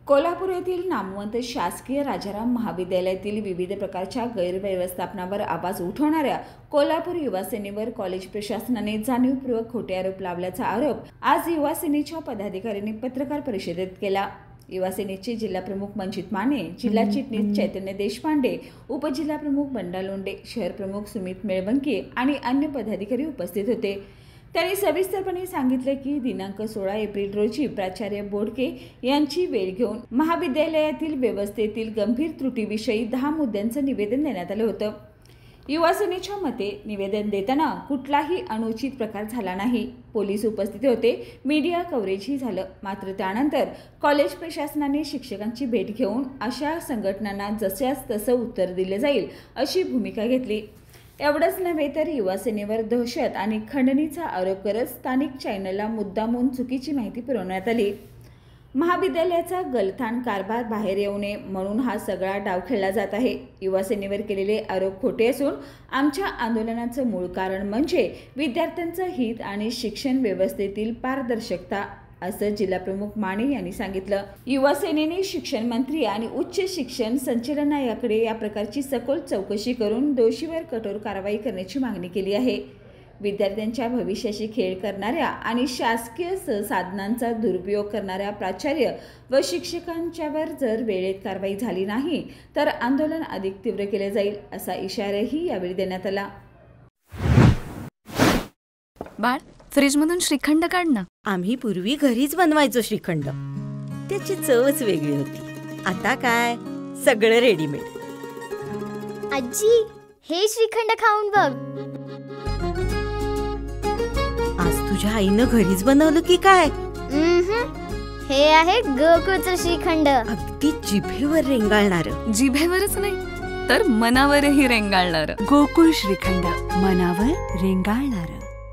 कोल्हापूर येथील नामवंत शासकीय राजाराम महाविद्यालयातील विविध प्रकारच्या गैरव्यवस्थापनावर आवाज उठवणाऱ्या कोल्हापूर युवा सेनेवर कॉलेज प्रशासनाने जाणीवपूर्वक खोटे आरोप लावल्याचा आरोप आज युवा सेनेच्या पदाधिकाऱ्यांनी पत्रकार परिषदेत केला। युवा सेनेचे जिल्हा प्रमुख मंजित माने, जिल्हा चिटणीस चैतन्य देशपांडे, उपजिल्हा प्रमुख बंडा लोंढे, शहर प्रमुख सुमित मेळवंकी आणि अन्य पदाधिकारी उपस्थित होते। त्यांनी सविस्तरपणे सांगितले की दिनांक 16 एप्रिल रोजी प्राचार्य बोडके यांची वेळ घेऊन महाविद्यालयातील व्यवस्थेतील गंभीर त्रुटीविषयी 10 मुद्द्यांचं निवेदन देण्यात आलं होतं। युवा सेनेच्या मते निवेदन देताना कुठलाही अनुचित प्रकार झाला नाही। पोलीस उपस्थित होते, मीडिया कव्हरेजही झालं। मात्र त्यानंतर कॉलेज प्रशासनाने शिक्षकांची भेट घेऊन अशा संघटनांना जशास तसं उत्तर दिले जाईल अशी भूमिका घेतली। एवढंच नव्हे तर युवा सेनेवर दहशत आणि खंडणीचा आरोप करत स्थानिक चॅनलला मुद्दामून चुकीची माहिती पुरवण्यात आली। महाविद्यालयाचा गलथान कारभार बाहेर येऊ नये म्हणून हा सगळा डाव खेळला जात आहे। युवा सेनेवर केलेले आरोप खोटे असून आमच्या आंदोलनाचं मूळ कारण म्हणजे विद्यार्थ्यांचं हित आणि शिक्षण व्यवस्थेतील पारदर्शकता, असं जिल्हा प्रमुख माने यांनी सांगितलं। युवा सेनेने शिक्षण मंत्री आणि उच्च शिक्षण संचालनालयाकडे या प्रकारची सखोल चौकशी करून दोषीवर कठोर कारवाई करण्याची मागणी केली आहे। विद्यार्थ्यांच्या भविष्याशी खेळ करणाऱ्या आणि शासकीय संसाधनांचा दुरुपयोग करणाऱ्या प्राचार्य व शिक्षकांच्यावर जर वेळेत कारवाई झाली नाही तर आंदोलन अधिक तीव्र केले जाईल, असा इशाराही यावेळी देण्यात आला। बाळ, फ्रीजमधून श्रीखंड काढ ना। आम्ही पूर्वी घरीच बनवायचो श्रीखंड, त्याची चवच वेगळी होती। आता काय सगळं रेडीमेड। आजी, हे श्रीखंड खाऊन बघ। आज तुझ्या आईनं घरीच बनवलं की काय? हे आहे गोकुळचं श्रीखंड। अगदी जिभेवर रेंगाळणार। जिभेवरच नाही तर मनावरही रेंगाळणार। गोकुळ श्रीखंड, मनावर रेंगाळणार।